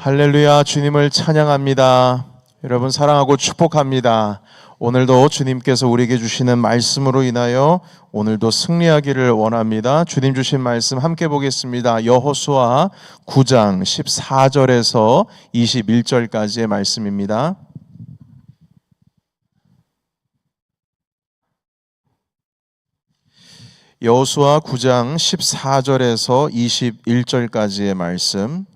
할렐루야, 주님을 찬양합니다. 여러분 사랑하고 축복합니다. 오늘도 주님께서 우리에게 주시는 말씀으로 인하여 오늘도 승리하기를 원합니다. 주님 주신 말씀 함께 보겠습니다. 여호수아 9장 14절에서 21절까지의 말씀입니다. 여호수아 9장 14절에서 21절까지의 말씀,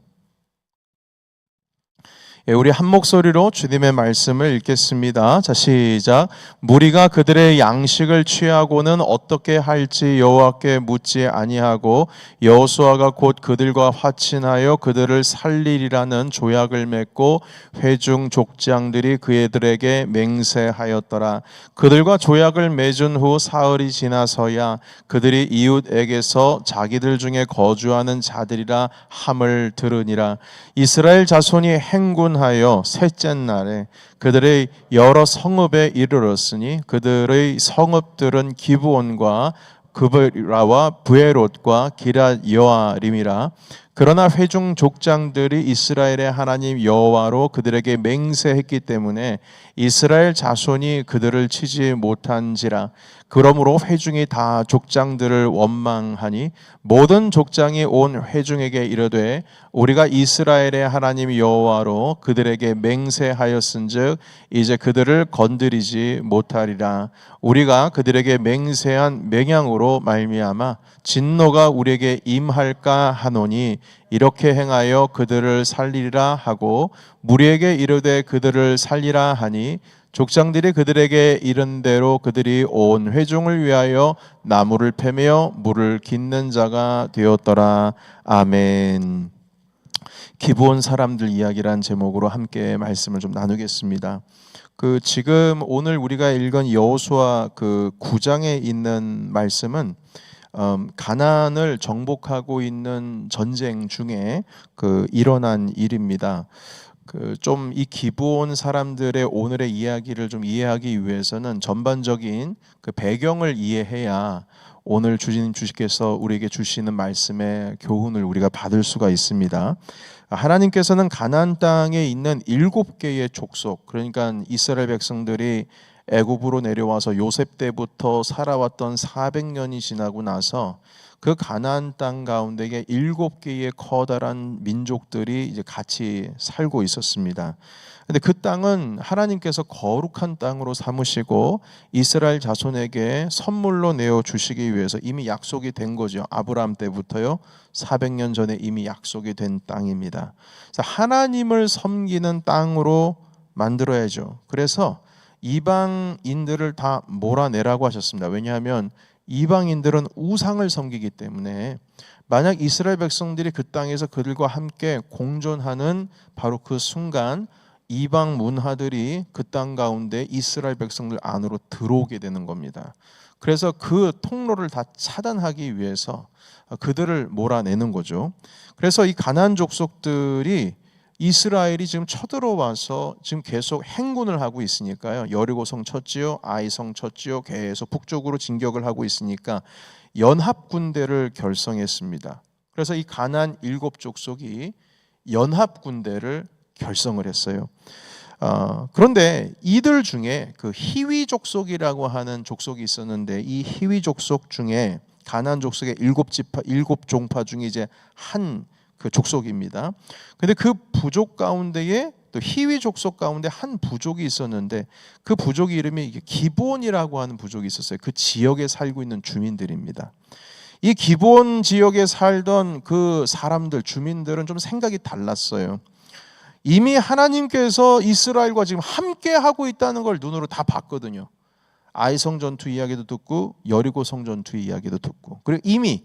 우리 한 목소리로 주님의 말씀을 읽겠습니다. 자, 시작. 무리가 그들의 양식을 취하고는 어떻게 할지 여호와께 묻지 아니하고 여호수아가 곧 그들과 화친하여 그들을 살리리라는 조약을 맺고 회중 족장들이 그들에게 맹세하였더라. 그들과 조약을 맺은 후 사흘이 지나서야 그들이 이웃에게서 자기들 중에 거주하는 자들이라 함을 들으니라. 이스라엘 자손이 행군 하여 셋째 날에 그들의 여러 성읍에 이르렀으니 그들의 성읍들은 기브온과 그브라와 브에롯과 기랏 여아림이라. 그러나 회중 족장들이 이스라엘의 하나님 여호와로 그들에게 맹세했기 때문에 이스라엘 자손이 그들을 치지 못한지라. 그러므로 회중이 다 족장들을 원망하니 모든 족장이 온 회중에게 이르되 우리가 이스라엘의 하나님 여호와로 그들에게 맹세하였은즉 이제 그들을 건드리지 못하리라. 우리가 그들에게 맹세한 맹약으로 말미암아 진노가 우리에게 임할까 하노니 이렇게 행하여 그들을 살리리라 하고 무리에게 이르되 그들을 살리라 하니 족장들이 그들에게 이른 대로 그들이 온 회중을 위하여 나무를 패며 물을 깃는 자가 되었더라. 아멘. 기브온 사람들 이야기란 제목으로 함께 말씀을 좀 나누겠습니다. 지금 오늘 우리가 읽은 여호수아 9장에 있는 말씀은 가나안을 정복하고 있는 전쟁 중에 일어난 일입니다. 좀 이 기브온 사람들의 오늘의 이야기를 좀 이해하기 위해서는 전반적인 배경을 이해해야 오늘 주님께서 우리에게 주시는 말씀의 교훈을 우리가 받을 수가 있습니다. 하나님께서는 가나안 땅에 있는 7개의 족속, 그러니까 이스라엘 백성들이 애굽으로 내려와서 요셉 때부터 살아왔던 400년이 지나고 나서 그 가나안 땅 가운데 7개의 커다란 민족들이 이제 같이 살고 있었습니다. 근데 그 땅은 하나님께서 거룩한 땅으로 삼으시고 이스라엘 자손에게 선물로 내어 주시기 위해서 이미 약속이 된 거죠. 아브라함 때부터요. 400년 전에 이미 약속이 된 땅입니다. 그래서 하나님을 섬기는 땅으로 만들어야죠. 그래서 이방인들을 다 몰아내라고 하셨습니다. 왜냐하면 이방인들은 우상을 섬기기 때문에 만약 이스라엘 백성들이 그 땅에서 그들과 함께 공존하는 바로 그 순간 이방 문화들이 그 땅 가운데 이스라엘 백성들 안으로 들어오게 되는 겁니다. 그래서 그 통로를 다 차단하기 위해서 그들을 몰아내는 거죠. 그래서 이 가나안 족속들이 이스라엘이 지금 쳐들어와서 지금 계속 행군을 하고 있으니까요. 여리고성 쳤지요, 아이성 쳤지요. 계속 북쪽으로 진격을 하고 있으니까 연합 군대를 결성했습니다. 그래서 이 가나안 7족속이 연합 군대를 결성을 했어요. 그런데 이들 중에 히위 족속이라고 하는 족속이 있었는데 이 히위 족속 중에 가나안 족속의 7종파 중에 이제 한 족속입니다. 근데 그 부족 가운데에 또 히위 족속 가운데 한 부족이 있었는데 그 부족 이름이 기브온이라고 하는 부족이 있었어요. 그 지역에 살고 있는 주민들입니다. 이 기브온 지역에 살던 그 사람들, 주민들은 좀 생각이 달랐어요. 이미 하나님께서 이스라엘과 지금 함께 하고 있다는 걸 눈으로 다 봤거든요. 아이성 전투 이야기도 듣고 여리고성 전투 이야기도 듣고, 그리고 이미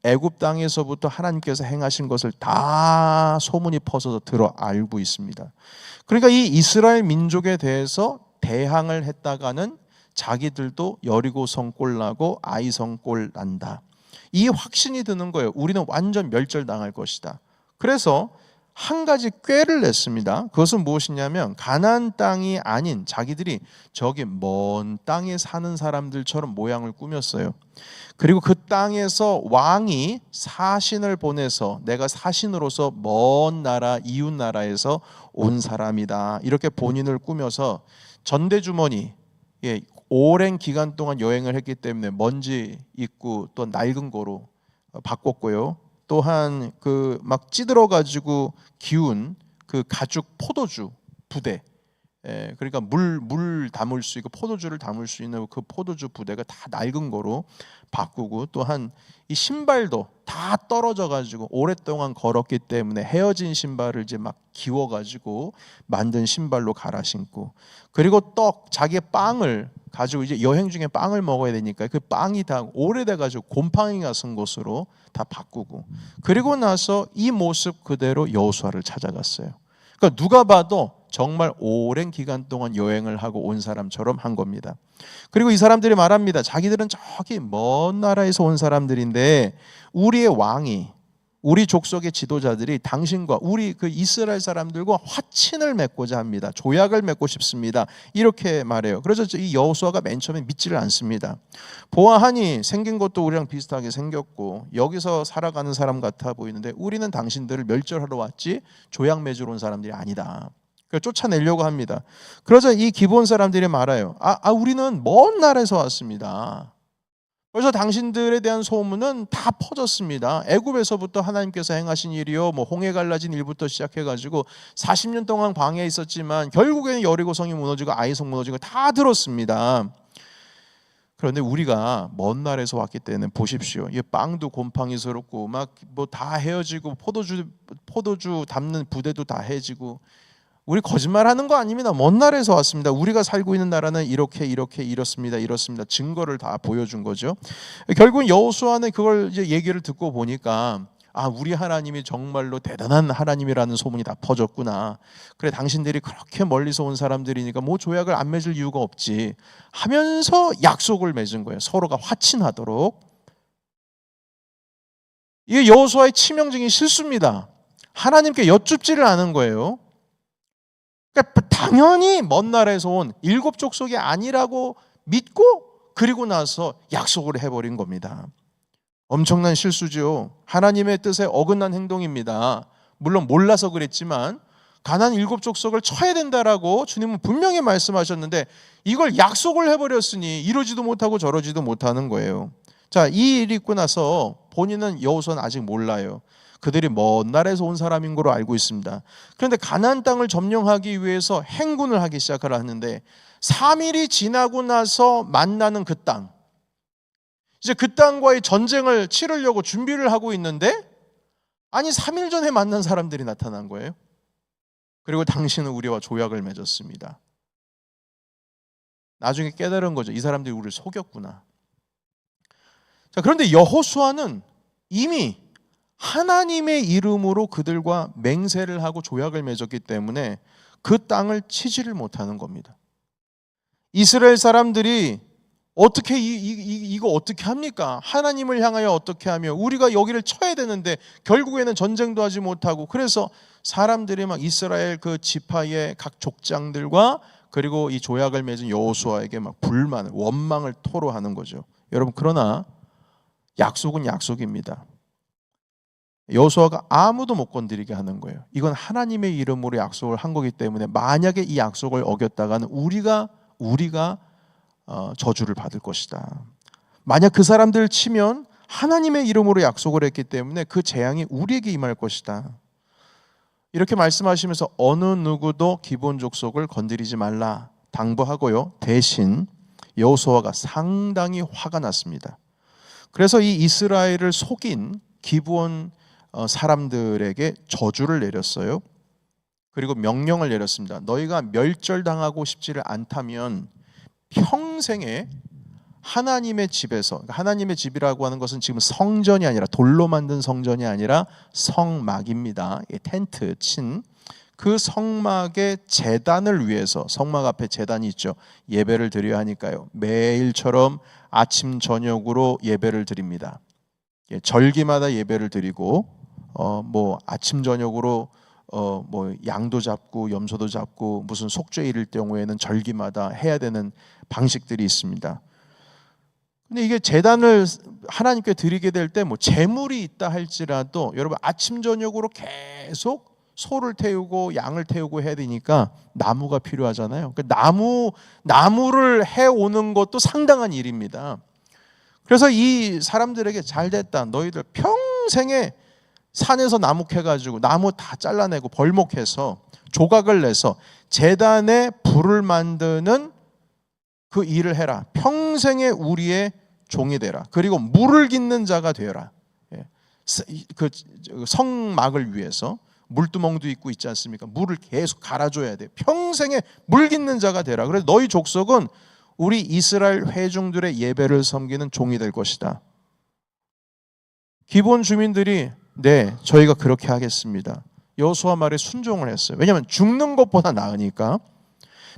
애굽 땅에서부터 하나님께서 행하신 것을 다 소문이 퍼져서 들어 알고 있습니다. 그러니까 이 이스라엘 민족에 대해서 대항을 했다가는 자기들도 여리고성 꼴 나고 아이성 꼴 난다. 이 확신이 드는 거예요. 우리는 완전 멸절당할 것이다. 그래서 한 가지 꾀를 냈습니다. 그것은 무엇이냐면 가나안 땅이 아닌 자기들이 저기 먼 땅에 사는 사람들처럼 모양을 꾸몄어요. 그리고 그 땅에서 왕이 사신을 보내서 내가 사신으로서 먼 나라 이웃 나라에서 온 사람이다, 이렇게 본인을 꾸며서 전대주머니, 오랜 기간 동안 여행을 했기 때문에 먼지 있고 또 낡은 거로 바꿨고요. 또한 그 막 찌들어 가지고 기운 그 가죽 포도주 부대, 그러니까 물 담을 수 있고 포도주를 담을 수 있는 그 포도주 부대가 다 낡은 거로 바꾸고, 또한 이 신발도 다 떨어져 가지고 오랫동안 걸었기 때문에 헤어진 신발을 이제 막 기워 가지고 만든 신발로 갈아 신고, 그리고 자기의 빵을 가지고 이제 여행 중에 빵을 먹어야 되니까 그 빵이 다 오래돼 가지고 곰팡이가 쓴 것으로 다 바꾸고, 그리고 나서 이 모습 그대로 여호수아를 찾아갔어요. 그러니까 누가 봐도 정말 오랜 기간 동안 여행을 하고 온 사람처럼 한 겁니다. 그리고 이 사람들이 말합니다. 자기들은 저기 먼 나라에서 온 사람들인데 우리의 왕이, 우리 족속의 지도자들이 당신과 우리 그 이스라엘 사람들과 화친을 맺고자 합니다. 조약을 맺고 싶습니다. 이렇게 말해요. 그래서 이 여호수아가 맨 처음에 믿지를 않습니다. 보아하니 생긴 것도 우리랑 비슷하게 생겼고 여기서 살아가는 사람 같아 보이는데 우리는 당신들을 멸절하러 왔지 조약 맺으러 온 사람들이 아니다. 쫓아내려고 합니다. 그러자 이 기브온 사람들이 말해요. 우리는 먼 나라에서 왔습니다. 그래서 당신들에 대한 소문은 다 퍼졌습니다. 애굽에서부터 하나님께서 행하신 일이요, 홍해 갈라진 일부터 시작해가지고 40년 동안 광야에 있었지만 결국에는 여리고성이 무너지고 아이성 무너지고 다 들었습니다. 그런데 우리가 먼 나라에서 왔기 때문에 보십시오. 이 빵도 곰팡이스럽고 막 다 헤어지고 포도주 담는 부대도 다 헤어지고, 우리 거짓말하는 거 아닙니다. 먼 나라에서 왔습니다. 우리가 살고 있는 나라는 이렇게 이렇습니다. 증거를 다 보여준 거죠. 결국은 여호수아는 그걸 이제 얘기를 듣고 보니까 우리 하나님이 정말로 대단한 하나님이라는 소문이 다 퍼졌구나. 그래, 당신들이 그렇게 멀리서 온 사람들이니까 조약을 안 맺을 이유가 없지 하면서 약속을 맺은 거예요. 서로가 화친하도록. 이게 여호수아의 치명적인 실수입니다. 하나님께 여쭙지를 않은 거예요. 그러니까 당연히 먼 나라에서 온 일곱 족속이 아니라고 믿고 그리고 나서 약속을 해버린 겁니다. 엄청난 실수죠. 하나님의 뜻에 어긋난 행동입니다. 물론 몰라서 그랬지만 가나안 일곱 족속을 쳐야 된다라고 주님은 분명히 말씀하셨는데 이걸 약속을 해버렸으니 이러지도 못하고 저러지도 못하는 거예요. 자, 이 일이 있고 나서 본인은 여호수아는 아직 몰라요. 그들이 먼 나라에서 온 사람인 걸로 알고 있습니다. 그런데 가나안 땅을 점령하기 위해서 행군을 하기 시작을 하는데 3일이 지나고 나서 만나는 그 땅, 이제 그 땅과의 전쟁을 치르려고 준비를 하고 있는데 3일 전에 만난 사람들이 나타난 거예요. 그리고 당신은 우리와 조약을 맺었습니다. 나중에 깨달은 거죠. 이 사람들이 우리를 속였구나. 자, 그런데 여호수아는 이미 하나님의 이름으로 그들과 맹세를 하고 조약을 맺었기 때문에 그 땅을 치지를 못하는 겁니다. 이스라엘 사람들이 어떻게 이거 어떻게 합니까? 하나님을 향하여 어떻게 하며 우리가 여기를 쳐야 되는데 결국에는 전쟁도 하지 못하고, 그래서 사람들이 막 이스라엘 그 지파의 각 족장들과 그리고 이 조약을 맺은 여호수아에게 막 불만을, 원망을 토로하는 거죠. 여러분, 그러나 약속은 약속입니다. 여호수아가 아무도 못 건드리게 하는 거예요. 이건 하나님의 이름으로 약속을 한 거기 때문에 만약에 이 약속을 어겼다가는 우리가 저주를 받을 것이다. 만약 그 사람들을 치면 하나님의 이름으로 약속을 했기 때문에 그 재앙이 우리에게 임할 것이다. 이렇게 말씀하시면서 어느 누구도 기브온 족속을 건드리지 말라 당부하고요. 대신 여호수아가 상당히 화가 났습니다. 그래서 이 이스라엘을 속인 기브온 사람들에게 저주를 내렸어요. 그리고 명령을 내렸습니다. 너희가 멸절당하고 싶지를 않다면 평생에 하나님의 집에서, 하나님의 집이라고 하는 것은 지금 성전이 아니라 돌로 만든 성전이 아니라 성막입니다. 텐트 친 그 성막의 제단을 위해서, 성막 앞에 제단이 있죠. 예배를 드려야 하니까요. 매일처럼 아침 저녁으로 예배를 드립니다. 절기마다 예배를 드리고 아침 저녁으로 뭐 양도 잡고 염소도 잡고 무슨 속죄일일 경우에는 절기마다 해야 되는 방식들이 있습니다. 근데 이게 제단을 하나님께 드리게 될 때 뭐 재물이 있다 할지라도 여러분 아침 저녁으로 계속 소를 태우고 양을 태우고 해야 되니까 나무가 필요하잖아요. 그 나무를 해 오는 것도 상당한 일입니다. 그래서 이 사람들에게 잘 됐다. 너희들 평생에 산에서 나무 캐가지고 나무 다 잘라내고 벌목해서 조각을 내서 제단에 불을 만드는 그 일을 해라. 평생에 우리의 종이 되라. 그리고 물을 깃는 자가 되어라. 그 성막을 위해서 물두멍도 있고 있지 않습니까? 물을 계속 갈아줘야 돼. 평생에 물 깃는 자가 되라. 그래서 너희 족속은 우리 이스라엘 회중들의 예배를 섬기는 종이 될 것이다. 기본 주민들이 네, 저희가 그렇게 하겠습니다. 여호수아 말에 순종을 했어요. 왜냐하면 죽는 것보다 나으니까.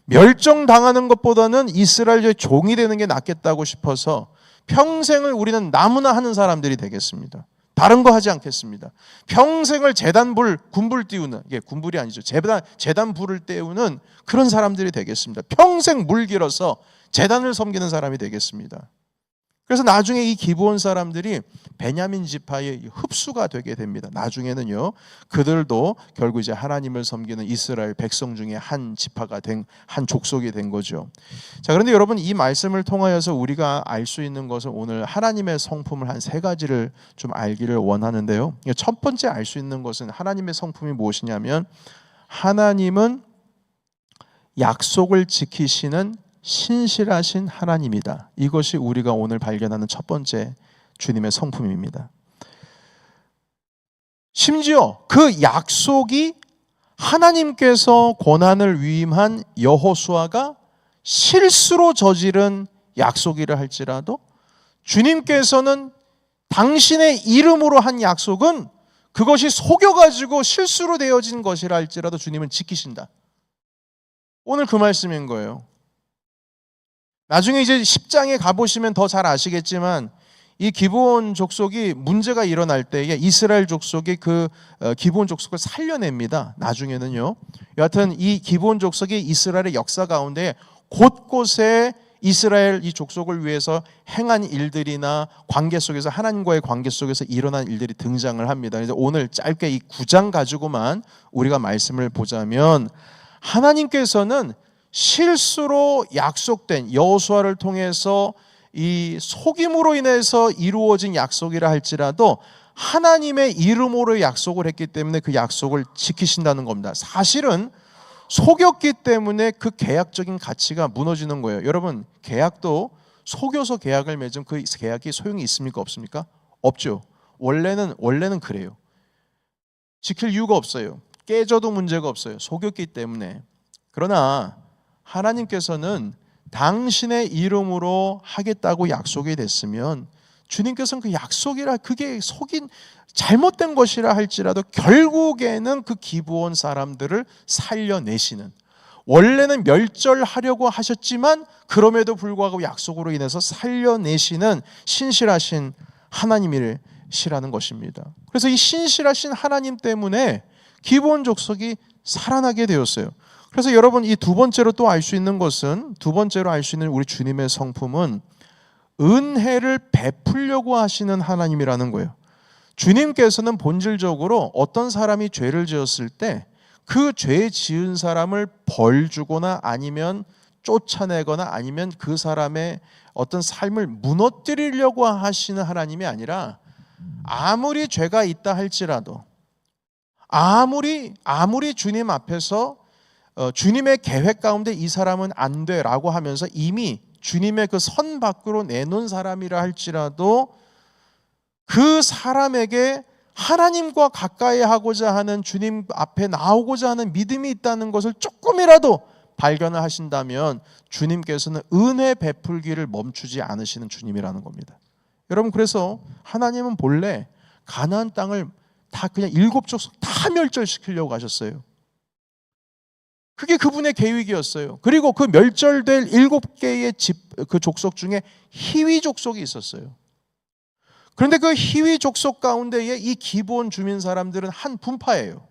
멸종당하는 것보다는 이스라엘의 종이 되는 게 낫겠다고 싶어서 평생을 우리는 나무나 하는 사람들이 되겠습니다. 다른 거 하지 않겠습니다. 평생을 제단불, 군불 띄우는, 이게 군불이 아니죠. 제단 불을 떼우는 그런 사람들이 되겠습니다. 평생 물 길어서 제단을 섬기는 사람이 되겠습니다. 그래서 나중에 이 기브온 사람들이 베냐민 지파의 흡수가 되게 됩니다. 나중에는요, 그들도 결국 이제 하나님을 섬기는 이스라엘 백성 중에 한 지파가 한 족속이 된 거죠. 자, 그런데 여러분 이 말씀을 통하여서 우리가 알 수 있는 것은 오늘 하나님의 성품을 한 세 가지를 좀 알기를 원하는데요. 첫 번째 알 수 있는 것은 하나님의 성품이 무엇이냐면 하나님은 약속을 지키시는 신실하신 하나님이다. 이것이 우리가 오늘 발견하는 첫 번째 주님의 성품입니다. 심지어 그 약속이 하나님께서 고난을 위임한 여호수아가 실수로 저지른 약속이라 할지라도 주님께서는 당신의 이름으로 한 약속은 그것이 속여가지고 실수로 되어진 것이라 할지라도 주님은 지키신다. 오늘 그 말씀인 거예요. 나중에 이제 10장에 가보시면 더 잘 아시겠지만 이 기브온 족속이 문제가 일어날 때에 이스라엘 족속이 그 기브온 족속을 살려냅니다. 나중에는요. 여하튼 이 기브온 족속이 이스라엘의 역사 가운데 곳곳에 이스라엘 이 족속을 위해서 행한 일들이나 관계 속에서 하나님과의 관계 속에서 일어난 일들이 등장을 합니다. 그래서 오늘 짧게 이 9장 가지고만 우리가 말씀을 보자면 하나님께서는 실수로 약속된 여호수아를 통해서 이 속임으로 인해서 이루어진 약속이라 할지라도 하나님의 이름으로 약속을 했기 때문에 그 약속을 지키신다는 겁니다. 사실은 속였기 때문에 그 계약적인 가치가 무너지는 거예요. 여러분, 계약도 속여서 계약을 맺으면 그 계약이 소용이 있습니까? 없습니까? 없죠. 원래는 그래요. 지킬 이유가 없어요. 깨져도 문제가 없어요. 속였기 때문에. 그러나 하나님께서는 당신의 이름으로 하겠다고 약속이 됐으면 주님께서는 그 약속이라 그게 잘못된 것이라 할지라도 결국에는 그 기브온 사람들을 살려내시는, 원래는 멸절하려고 하셨지만 그럼에도 불구하고 약속으로 인해서 살려내시는 신실하신 하나님이시라는 것입니다. 그래서 이 신실하신 하나님 때문에 기브온 족속이 살아나게 되었어요. 그래서 여러분 이 두 번째로 또 알 수 있는 것은, 두 번째로 알 수 있는 우리 주님의 성품은 은혜를 베풀려고 하시는 하나님이라는 거예요. 주님께서는 본질적으로 어떤 사람이 죄를 지었을 때 그 죄 지은 사람을 벌 주거나 아니면 쫓아내거나 아니면 그 사람의 어떤 삶을 무너뜨리려고 하시는 하나님이 아니라 아무리 죄가 있다 할지라도 아무리 주님 앞에서 주님의 계획 가운데 이 사람은 안 돼라고 하면서 이미 주님의 그 선 밖으로 내놓은 사람이라 할지라도 그 사람에게 하나님과 가까이 하고자 하는, 주님 앞에 나오고자 하는 믿음이 있다는 것을 조금이라도 발견을 하신다면 주님께서는 은혜 베풀기를 멈추지 않으시는 주님이라는 겁니다. 여러분, 그래서 하나님은 본래 가나안 땅을 다 그냥 7족속 다 멸절시키려고 하셨어요. 그게 그분의 계획이었어요. 그리고 그 멸절될 7개의 그 족속 중에 히위 족속이 있었어요. 그런데 그 히위 족속 가운데에 이 기브온 주민 사람들은 한 분파예요.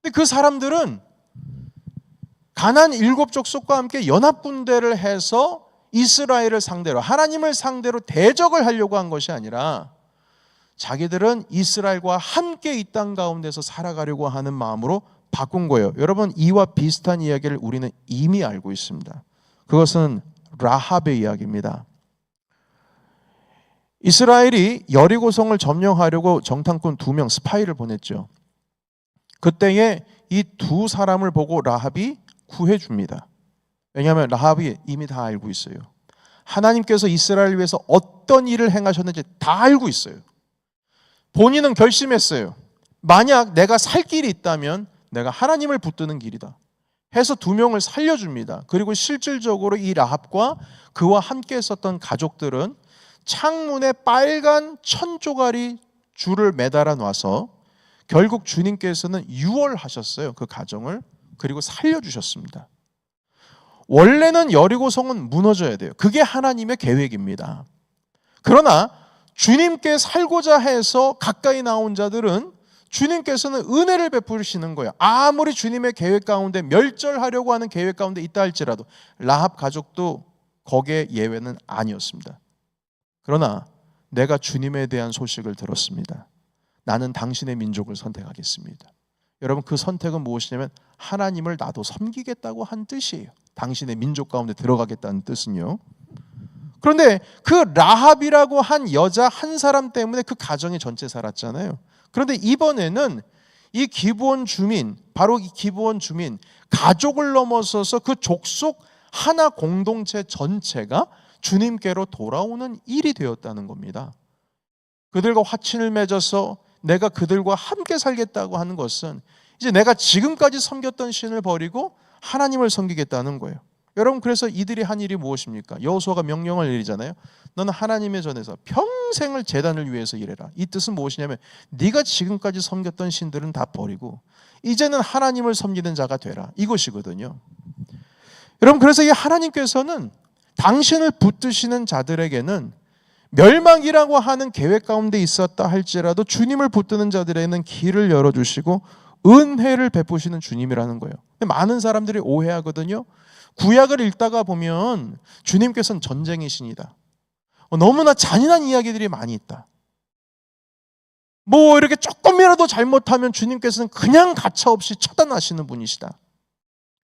근데 그 사람들은 가나안 7족속과 함께 연합군대를 해서 이스라엘을 상대로, 하나님을 상대로 대적을 하려고 한 것이 아니라 자기들은 이스라엘과 함께 이 땅 가운데서 살아가려고 하는 마음으로 바꾼 거예요. 여러분, 이와 비슷한 이야기를 우리는 이미 알고 있습니다. 그것은 라합의 이야기입니다. 이스라엘이 여리고성을 점령하려고 정탐꾼 2명 스파이를 보냈죠. 그때에 이 두 사람을 보고 라합이 구해줍니다. 왜냐하면 라합이 이미 다 알고 있어요. 하나님께서 이스라엘을 위해서 어떤 일을 행하셨는지 다 알고 있어요. 본인은 결심했어요. 만약 내가 살 길이 있다면 내가 하나님을 붙드는 길이다 해서 2명을 살려줍니다. 그리고 실질적으로 이 라합과 그와 함께 있었던 가족들은 창문에 빨간 1000조가리 줄을 매달아 놔서 결국 주님께서는 유월하셨어요. 그 가정을. 그리고 살려주셨습니다. 원래는 여리고성은 무너져야 돼요. 그게 하나님의 계획입니다. 그러나 주님께 살고자 해서 가까이 나온 자들은 주님께서는 은혜를 베푸시는 거예요. 아무리 주님의 계획 가운데 멸절하려고 하는 계획 가운데 있다 할지라도 라합 가족도 거기에 예외는 아니었습니다. 그러나 내가 주님에 대한 소식을 들었습니다. 나는 당신의 민족을 선택하겠습니다. 여러분, 그 선택은 무엇이냐면 하나님을 나도 섬기겠다고 한 뜻이에요. 당신의 민족 가운데 들어가겠다는 뜻은요. 그런데 그 라합이라고 한 여자 한 사람 때문에 그 가정이 전체 살았잖아요. 그런데 이번에는 이 기브온 주민, 바로 이 기브온 주민 가족을 넘어서서 그 족속 하나 공동체 전체가 주님께로 돌아오는 일이 되었다는 겁니다. 그들과 화친을 맺어서 내가 그들과 함께 살겠다고 하는 것은 이제 내가 지금까지 섬겼던 신을 버리고 하나님을 섬기겠다는 거예요. 여러분, 그래서 이들이 한 일이 무엇입니까? 여호수아가 명령을 내리잖아요. 너는 하나님의 전에서 평생을 제단을 위해서 일해라. 이 뜻은 무엇이냐면 네가 지금까지 섬겼던 신들은 다 버리고 이제는 하나님을 섬기는 자가 되라. 이것이거든요. 여러분, 그래서 이 하나님께서는 당신을 붙드시는 자들에게는 멸망이라고 하는 계획 가운데 있었다 할지라도 주님을 붙드는 자들에게는 길을 열어주시고 은혜를 베푸시는 주님이라는 거예요. 근데 많은 사람들이 오해하거든요. 구약을 읽다가 보면 주님께서는 전쟁의 신이다. 너무나 잔인한 이야기들이 많이 있다. 뭐 이렇게 조금이라도 잘못하면 주님께서는 그냥 가차없이 처단하시는 분이시다.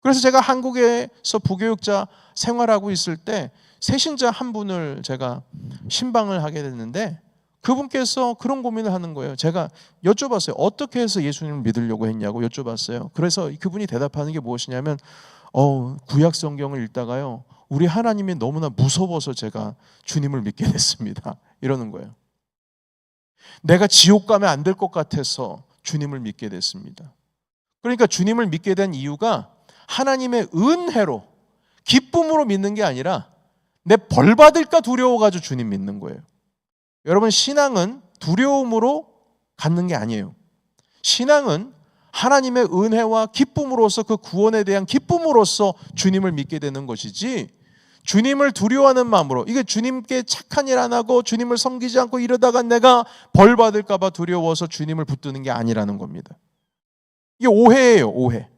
그래서 제가 한국에서 부교육자 생활하고 있을 때 새신자 한 분을 제가 신방을 하게 됐는데 그분께서 그런 고민을 하는 거예요. 제가 여쭤봤어요. 어떻게 해서 예수님을 믿으려고 했냐고 여쭤봤어요. 그래서 그분이 대답하는 게 무엇이냐면 구약 성경을 읽다가요, 우리 하나님이 너무나 무서워서 제가 주님을 믿게 됐습니다. 이러는 거예요. 내가 지옥 가면 안 될 것 같아서 주님을 믿게 됐습니다. 그러니까 주님을 믿게 된 이유가 하나님의 은혜로 기쁨으로 믿는 게 아니라 내 벌 받을까 두려워가지고 주님 믿는 거예요. 여러분, 신앙은 두려움으로 갖는 게 아니에요. 신앙은 하나님의 은혜와 기쁨으로써 그 구원에 대한 기쁨으로써 주님을 믿게 되는 것이지, 주님을 두려워하는 마음으로, 이게 주님께 착한 일 안 하고 주님을 섬기지 않고 이러다가 내가 벌 받을까 봐 두려워서 주님을 붙드는 게 아니라는 겁니다. 이게 오해예요, 오해.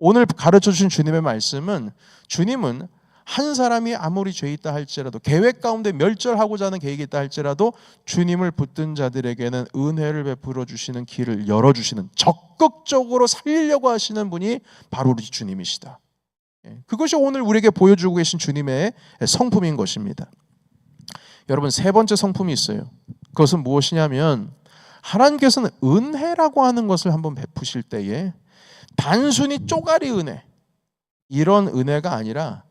오늘 가르쳐 주신 주님의 말씀은, 주님은 한 사람이 아무리 죄 있다 할지라도, 계획 가운데 멸절하고자 하는 계획이 있다 할지라도 주님을 붙든 자들에게는 은혜를 베풀어 주시는 길을 열어주시는, 적극적으로 살리려고 하시는 분이 바로 우리 주님이시다. 그것이 오늘 우리에게 보여주고 계신 주님의 성품인 것입니다. 여러분, 세 번째 성품이 있어요. 그것은 무엇이냐면, 하나님께서는 은혜라고 하는 것을 한번 베푸실 때에 단순히 쪼가리 은혜, 이런 은혜가 아니라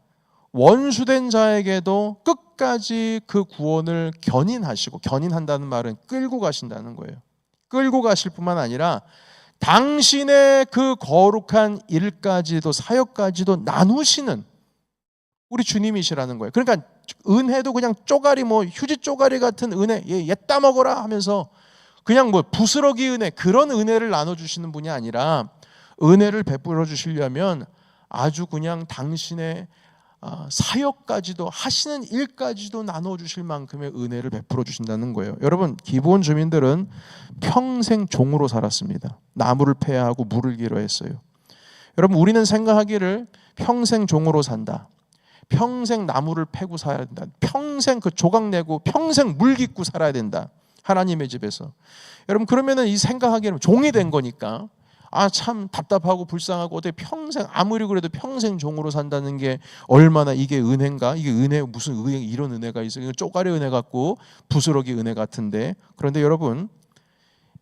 원수된 자에게도 끝까지 그 구원을 견인하시고, 견인한다는 말은 끌고 가신다는 거예요. 끌고 가실 뿐만 아니라 당신의 그 거룩한 일까지도, 사역까지도 나누시는 우리 주님이시라는 거예요. 그러니까 은혜도 그냥 쪼가리, 휴지 쪼가리 같은 은혜, 얘 따먹어라 하면서 그냥 부스러기 은혜, 그런 은혜를 나눠주시는 분이 아니라, 은혜를 베풀어 주시려면 아주 그냥 당신의 사역까지도 하시는 일까지도 나눠주실 만큼의 은혜를 베풀어 주신다는 거예요. 여러분, 기브온 주민들은 평생 종으로 살았습니다. 나무를 패야 하고 물을 기로 했어요. 여러분, 우리는 생각하기를 평생 종으로 산다, 평생 나무를 패고 살아야 된다, 평생 그 조각 내고 평생 물 깃고 살아야 된다, 하나님의 집에서. 여러분, 그러면은 이 생각하기에는 종이 된 거니까 참 답답하고 불쌍하고 어떻게 평생, 아무리 그래도 평생 종으로 산다는 게 얼마나 이게 은혜인가? 이게 은혜, 무슨 은혜, 이런 은혜가 있어요? 이거 쪼가리 은혜 같고 부스러기 은혜 같은데. 그런데 여러분,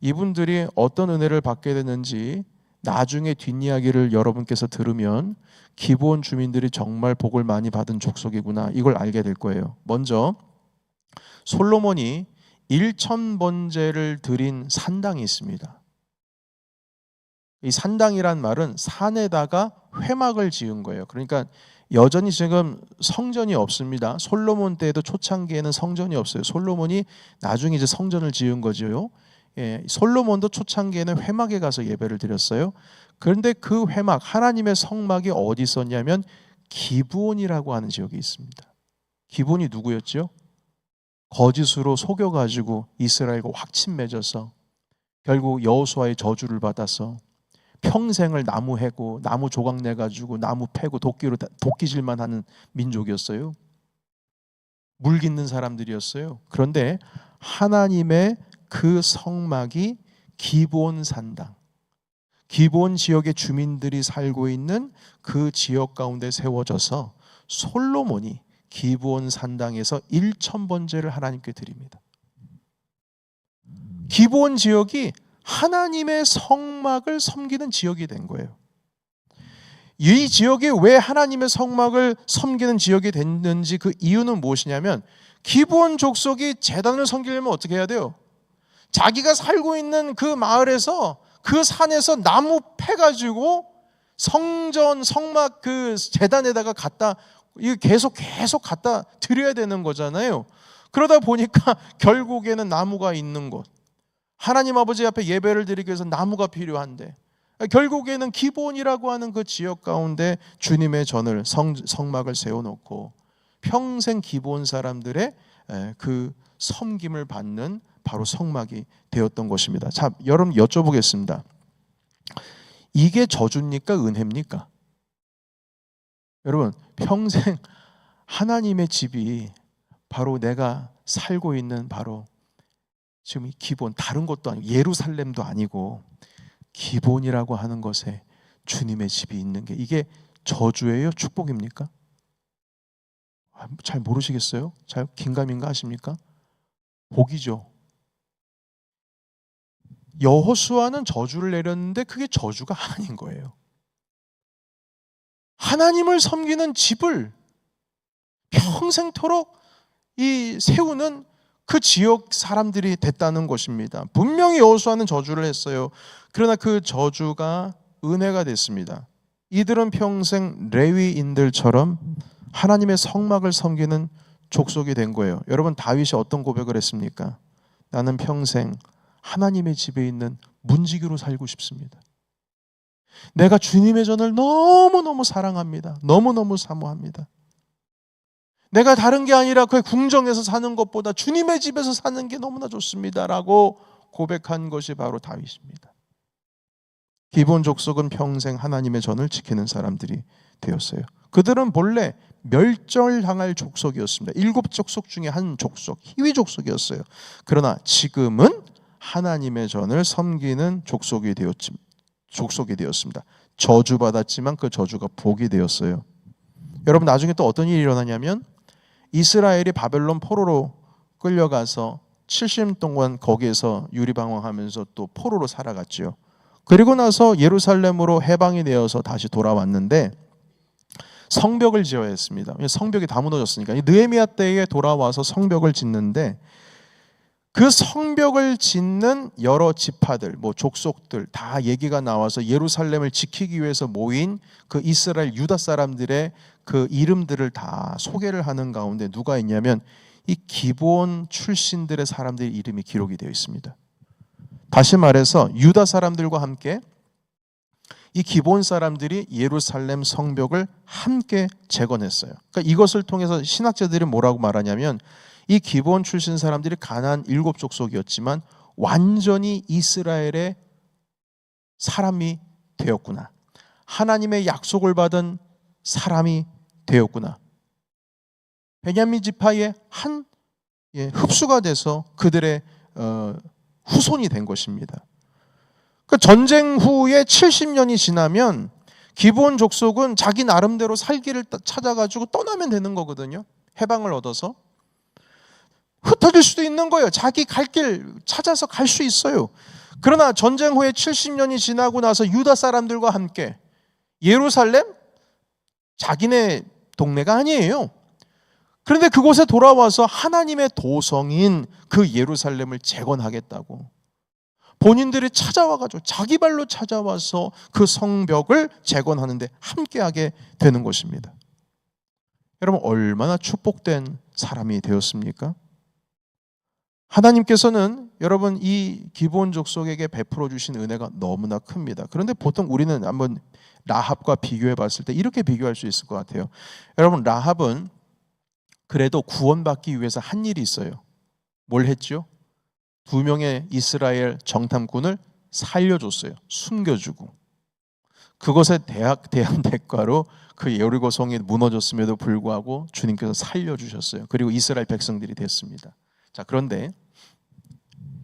이분들이 어떤 은혜를 받게 됐는지 나중에 뒷이야기를 여러분께서 들으면 기브온 주민들이 정말 복을 많이 받은 족속이구나, 이걸 알게 될 거예요. 먼저 솔로몬이 1,000번제를 드린 산당이 있습니다. 이 산당이란 말은 산에다가 회막을 지은 거예요. 그러니까 여전히 지금 성전이 없습니다. 솔로몬 때에도 초창기에는 성전이 없어요. 솔로몬이 나중에 이제 성전을 지은 거죠. 솔로몬도 초창기에는 회막에 가서 예배를 드렸어요. 그런데 그 회막, 하나님의 성막이 어디 있었냐면 기브온이라고 하는 지역이 있습니다. 기브온이 누구였죠? 거짓으로 속여가지고 이스라엘과 확친 맺어서 결국 여호수아의 저주를 받아서 평생을 나무 해고 나무 조각 내가지고 나무 패고 도끼질만 하는 민족이었어요. 물 깃는 사람들이었어요. 그런데 하나님의 그 성막이 기브온 산당, 기브온 지역의 주민들이 살고 있는 그 지역 가운데 세워져서 솔로몬이 기브온 산당에서 1,000번제를 하나님께 드립니다. 기브온 지역이 하나님의 성막을 섬기는 지역이 된 거예요. 이 지역이 왜 하나님의 성막을 섬기는 지역이 됐는지 그 이유는 무엇이냐면, 기브온 족속이 제단을 섬기려면 어떻게 해야 돼요? 자기가 살고 있는 그 마을에서, 그 산에서 나무 패가지고 성전, 성막 그 제단에다가 계속 갖다 드려야 되는 거잖아요. 그러다 보니까 결국에는 나무가 있는 곳, 하나님 아버지 앞에 예배를 드리기 위해서 나무가 필요한데, 결국에는 기브온이라고 하는 그 지역 가운데 주님의 전을, 성막을 세워놓고 평생 기브온 사람들의 그 섬김을 받는 바로 성막이 되었던 것입니다. 자, 여러분 여쭤보겠습니다. 이게 저주입니까? 은혜입니까? 여러분, 평생 하나님의 집이 바로 내가 살고 있는 바로 지금 이 기브온, 다른 것도 아니고 예루살렘도 아니고 기브온이라고 하는 것에 주님의 집이 있는 게, 이게 저주예요? 축복입니까? 잘 모르시겠어요? 잘 긴가민가 하십니까? 복이죠. 여호수아는 저주를 내렸는데 그게 저주가 아닌 거예요. 하나님을 섬기는 집을 평생토록 세우는 그 지역 사람들이 됐다는 것입니다. 분명히 여호수아는 저주를 했어요. 그러나 그 저주가 은혜가 됐습니다. 이들은 평생 레위인들처럼 하나님의 성막을 섬기는 족속이 된 거예요. 여러분, 다윗이 어떤 고백을 했습니까? 나는 평생 하나님의 집에 있는 문지기로 살고 싶습니다. 내가 주님의 전을 너무너무 사랑합니다. 너무너무 사모합니다. 내가 다른 게 아니라 그 궁정에서 사는 것보다 주님의 집에서 사는 게 너무나 좋습니다 라고 고백한 것이 바로 다윗입니다. 기브온 족속은 평생 하나님의 전을 지키는 사람들이 되었어요. 그들은 본래 멸절당할 족속이었습니다. 7족속 중에 한 족속, 희위 족속이었어요. 그러나 지금은 하나님의 전을 섬기는 족속이 되었습니다. 저주받았지만 그 저주가 복이 되었어요. 여러분, 나중에 또 어떤 일이 일어나냐면, 이스라엘이 바벨론 포로로 끌려가서 70년 동안 거기에서 유리방황하면서 또 포로로 살아갔죠. 그리고 나서 예루살렘으로 해방이 되어서 다시 돌아왔는데 성벽을 지어야 했습니다. 성벽이 다 무너졌으니까. 느헤미야 때에 돌아와서 성벽을 짓는데, 그 성벽을 짓는 여러 지파들, 족속들 다 얘기가 나와서 예루살렘을 지키기 위해서 모인 그 이스라엘 유다 사람들의 그 이름들을 다 소개를 하는 가운데 누가 있냐면 이 기브온 출신들의 사람들의 이름이 기록이 되어 있습니다. 다시 말해서 유다 사람들과 함께 이 기브온 사람들이 예루살렘 성벽을 함께 재건했어요. 그러니까 이것을 통해서 신학자들이 뭐라고 말하냐면 이 기브온 출신 사람들이 가나안 7족속이었지만 완전히 이스라엘의 사람이 되었구나. 하나님의 약속을 받은 사람이 되었구나. 베냐민 지파의 한 흡수가 돼서 그들의 후손이 된 것입니다. 그 전쟁 후에 70년이 지나면 기브온 족속은 자기 나름대로 살기를 찾아가지고 떠나면 되는 거거든요. 해방을 얻어서. 흩어질 수도 있는 거예요. 자기 갈 길 찾아서 갈 수 있어요. 그러나 전쟁 후에 70년이 지나고 나서 유다 사람들과 함께 예루살렘? 자기네 동네가 아니에요. 그런데 그곳에 돌아와서 하나님의 도성인 그 예루살렘을 재건하겠다고 본인들이 찾아와가지고 자기 발로 찾아와서 그 성벽을 재건하는데 함께하게 되는 것입니다. 여러분 얼마나 축복된 사람이 되었습니까? 하나님께서는 여러분 이 기브온 족속에게 베풀어 주신 은혜가 너무나 큽니다. 그런데 보통 우리는 한번 라합과 비교해 봤을 때 이렇게 비교할 수 있을 것 같아요. 여러분 라합은 그래도 구원받기 위해서 한 일이 있어요. 뭘 했죠? 2명의 이스라엘 정탐꾼을 살려줬어요. 숨겨주고. 그것에 대한 대가로 그 여리고 성이 무너졌음에도 불구하고 주님께서 살려주셨어요. 그리고 이스라엘 백성들이 됐습니다. 자, 그런데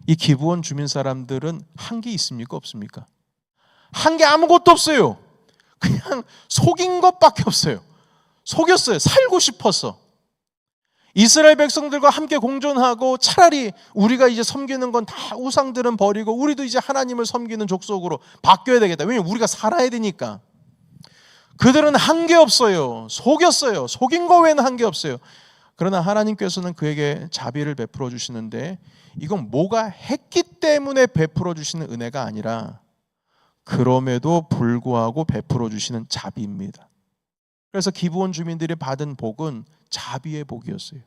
이 기브온 주민 사람들은 한 게 있습니까? 없습니까? 한 게 아무것도 없어요. 그냥 속인 것밖에 없어요. 속였어요. 살고 싶어서. 이스라엘 백성들과 함께 공존하고 차라리 우리가 이제 섬기는 건 다 우상들은 버리고 우리도 이제 하나님을 섬기는 족속으로 바뀌어야 되겠다. 왜냐하면 우리가 살아야 되니까. 그들은 한 게 없어요. 속였어요. 속인 거 외에는 한 게 없어요. 그러나 하나님께서는 그에게 자비를 베풀어 주시는데 이건 뭐가 했기 때문에 베풀어 주시는 은혜가 아니라 그럼에도 불구하고 베풀어 주시는 자비입니다. 그래서 기브온 주민들이 받은 복은 자비의 복이었어요.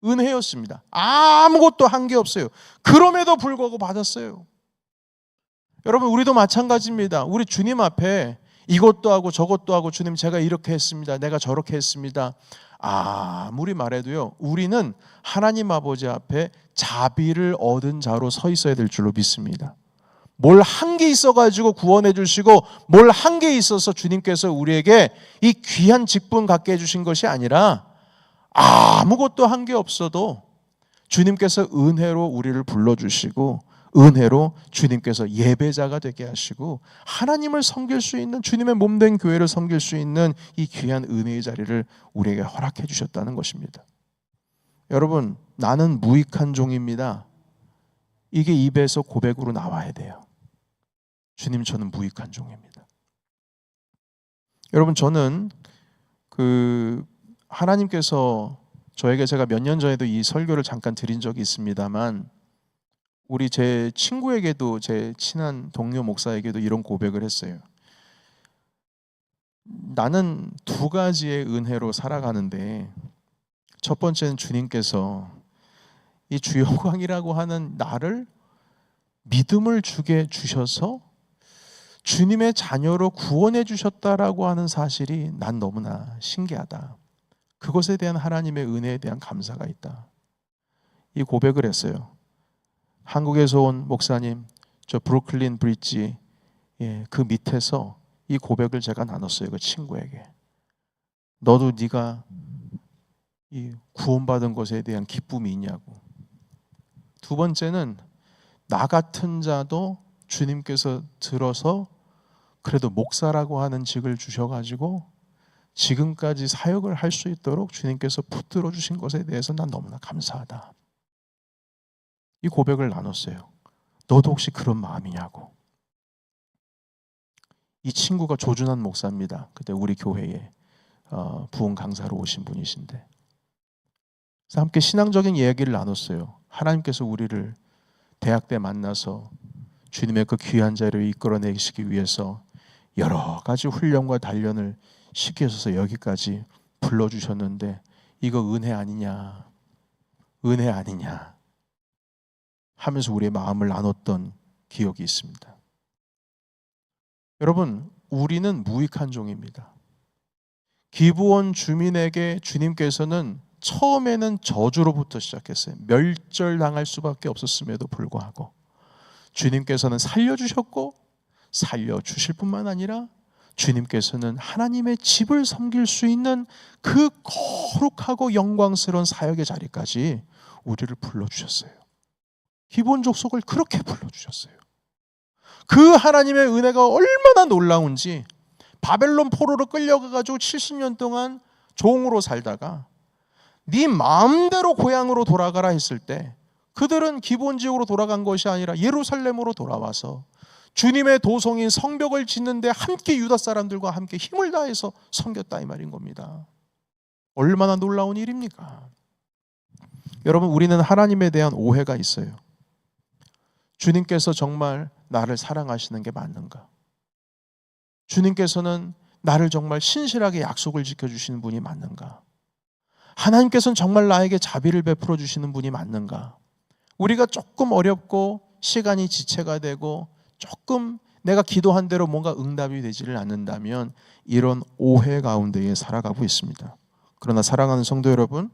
은혜였습니다. 아무것도 한 게 없어요. 그럼에도 불구하고 받았어요. 여러분 우리도 마찬가지입니다. 우리 주님 앞에 이것도 하고 저것도 하고 주님 제가 이렇게 했습니다. 내가 저렇게 했습니다. 아무리 말해도요. 우리는 하나님 아버지 앞에 자비를 얻은 자로 서 있어야 될 줄로 믿습니다. 뭘 한 게 있어가지고 구원해 주시고 뭘 한 게 있어서 주님께서 우리에게 이 귀한 직분 갖게 해주신 것이 아니라 아무것도 한 게 없어도 주님께서 은혜로 우리를 불러주시고 은혜로 주님께서 예배자가 되게 하시고 하나님을 섬길 수 있는 주님의 몸된 교회를 섬길 수 있는 이 귀한 은혜의 자리를 우리에게 허락해 주셨다는 것입니다. 여러분 나는 무익한 종입니다. 이게 입에서 고백으로 나와야 돼요. 주님 저는 무익한 종입니다. 여러분 저는 하나님께서 저에게 제가 몇 년 전에도 이 설교를 잠깐 드린 적이 있습니다만 우리 제 친구에게도 제 친한 동료 목사에게도 이런 고백을 했어요. 나는 2가지의 은혜로 살아가는데 첫 번째는 주님께서 이 주영광이라고 하는 나를 믿음을 주게 주셔서 주님의 자녀로 구원해 주셨다라고 하는 사실이 난 너무나 신기하다. 그것에 대한 하나님의 은혜에 대한 감사가 있다. 이 고백을 했어요. 한국에서 온 목사님, 저 브루클린 브릿지 그 밑에서 이 고백을 제가 나눴어요. 그 친구에게. 너도 네가 이 구원받은 것에 대한 기쁨이 있냐고. 2번째는 나 같은 자도 주님께서 들어서 그래도 목사라고 하는 직을 주셔가지고 지금까지 사역을 할 수 있도록 주님께서 붙들어 주신 것에 대해서 난 너무나 감사하다. 이 고백을 나눴어요. 너도 혹시 그런 마음이냐고. 이 친구가 조준한 목사입니다. 그때 우리 교회에 부흥 강사로 오신 분이신데 그래서 함께 신앙적인 이야기를 나눴어요. 하나님께서 우리를 대학 때 만나서 주님의 그 귀한 자리를 이끌어내시기 위해서 여러 가지 훈련과 단련을 시키셔서 여기까지 불러주셨는데 이거 은혜 아니냐, 은혜 아니냐 하면서 우리의 마음을 나눴던 기억이 있습니다. 여러분, 우리는 무익한 종입니다. 기브온 주민에게 주님께서는 처음에는 저주로부터 시작했어요. 멸절당할 수밖에 없었음에도 불구하고 주님께서는 살려주셨고 살려주실 뿐만 아니라 주님께서는 하나님의 집을 섬길 수 있는 그 거룩하고 영광스러운 사역의 자리까지 우리를 불러주셨어요. 기브온 족속을 그렇게 불러주셨어요. 그 하나님의 은혜가 얼마나 놀라운지 바벨론 포로로 끌려가가지고 70년 동안 종으로 살다가 네 마음대로 고향으로 돌아가라 했을 때 그들은 기브온 지역으로 돌아간 것이 아니라 예루살렘으로 돌아와서 주님의 도성인 성벽을 짓는데 함께 유다 사람들과 함께 힘을 다해서 섬겼다 이 말인 겁니다. 얼마나 놀라운 일입니까? 여러분, 우리는 하나님에 대한 오해가 있어요. 주님께서 정말 나를 사랑하시는 게 맞는가? 주님께서는 나를 정말 신실하게 약속을 지켜주시는 분이 맞는가? 하나님께서는 정말 나에게 자비를 베풀어 주시는 분이 맞는가? 우리가 조금 어렵고 시간이 지체가 되고 조금 내가 기도한 대로 뭔가 응답이 되지를 않는다면 이런 오해 가운데에 살아가고 있습니다. 그러나 사랑하는 성도 여러분,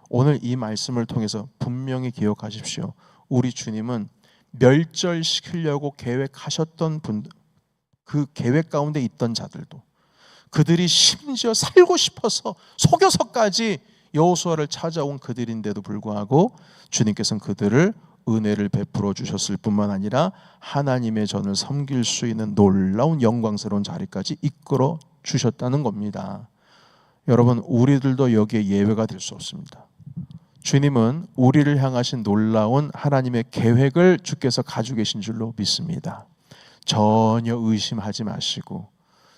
오늘 이 말씀을 통해서 분명히 기억하십시오. 우리 주님은 멸절시키려고 계획하셨던 분들, 그 계획 가운데 있던 자들도 그들이 심지어 살고 싶어서 속여서까지 여호수아를 찾아온 그들인데도 불구하고 주님께서는 그들을 은혜를 베풀어 주셨을 뿐만 아니라 하나님의 전을 섬길 수 있는 놀라운 영광스러운 자리까지 이끌어 주셨다는 겁니다. 여러분, 우리들도 여기에 예외가 될 수 없습니다. 주님은 우리를 향하신 놀라운 하나님의 계획을 주께서 가지고 계신 줄로 믿습니다. 전혀 의심하지 마시고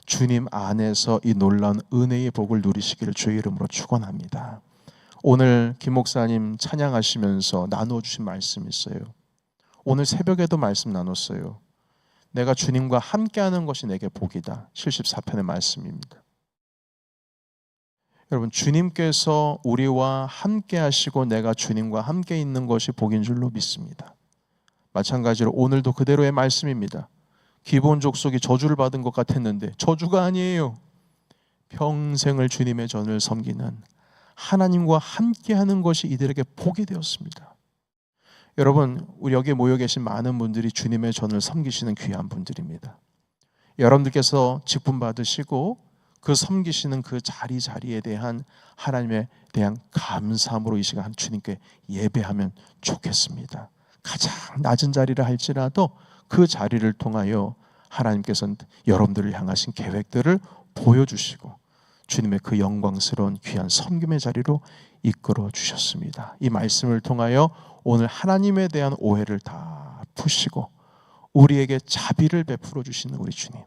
주님 안에서 이 놀라운 은혜의 복을 누리시기를 주의 이름으로 축원합니다. 오늘 김 목사님 찬양하시면서 나눠주신 말씀이 있어요. 오늘 새벽에도 말씀 나눴어요. 내가 주님과 함께하는 것이 내게 복이다. 74편의 말씀입니다. 여러분, 주님께서 우리와 함께 하시고 내가 주님과 함께 있는 것이 복인 줄로 믿습니다. 마찬가지로 오늘도 그대로의 말씀입니다. 기브온 족속이 저주를 받은 것 같았는데 저주가 아니에요. 평생을 주님의 전을 섬기는 하나님과 함께하는 것이 이들에게 복이 되었습니다. 여러분, 우리 여기에 모여 계신 많은 분들이 주님의 전을 섬기시는 귀한 분들입니다. 여러분들께서 직분 받으시고 그 섬기시는 그 자리에 대한 하나님에 대한 감사함으로 이 시간 주님께 예배하면 좋겠습니다. 가장 낮은 자리를 할지라도 그 자리를 통하여 하나님께서는 여러분들을 향하신 계획들을 보여주시고 주님의 그 영광스러운 귀한 섬김의 자리로 이끌어 주셨습니다. 이 말씀을 통하여 오늘 하나님에 대한 오해를 다 푸시고 우리에게 자비를 베풀어 주시는 우리 주님,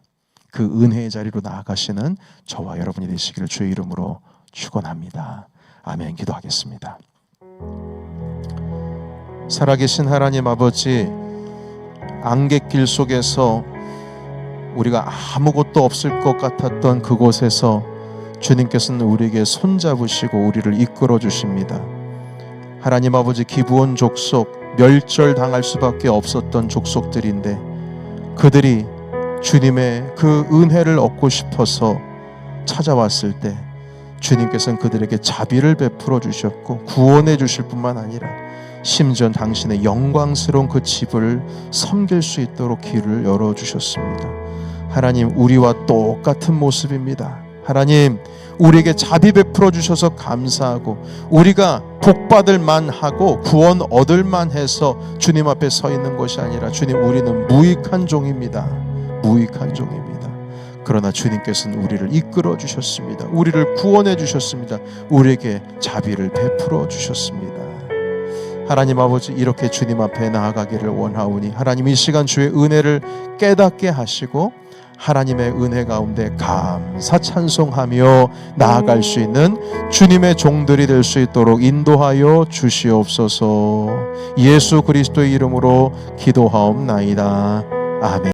그 은혜의 자리로 나아가시는 저와 여러분이 되시기를 주의 이름으로 축원합니다. 아멘. 기도하겠습니다. 살아계신 하나님 아버지, 안갯길 속에서 우리가 아무것도 없을 것 같았던 그곳에서 주님께서는 우리에게 손잡으시고 우리를 이끌어 주십니다. 하나님 아버지, 기브온 족속, 멸절당할 수밖에 없었던 족속들인데 그들이 주님의 그 은혜를 얻고 싶어서 찾아왔을 때 주님께서는 그들에게 자비를 베풀어 주셨고 구원해 주실 뿐만 아니라 심지어 당신의 영광스러운 그 집을 섬길 수 있도록 길을 열어주셨습니다. 하나님, 우리와 똑같은 모습입니다. 하나님, 우리에게 자비 베풀어 주셔서 감사하고 우리가 복받을 만하고 구원 얻을 만해서 주님 앞에 서 있는 것이 아니라 주님, 우리는 무익한 종입니다. 무익한 종입니다. 그러나 주님께서는 우리를 이끌어 주셨습니다. 우리를 구원해 주셨습니다. 우리에게 자비를 베풀어 주셨습니다. 하나님 아버지, 이렇게 주님 앞에 나아가기를 원하오니 하나님, 이 시간 주의 은혜를 깨닫게 하시고 하나님의 은혜 가운데 감사 찬송하며 나아갈 수 있는 주님의 종들이 될 수 있도록 인도하여 주시옵소서. 예수 그리스도의 이름으로 기도하옵나이다. 아멘.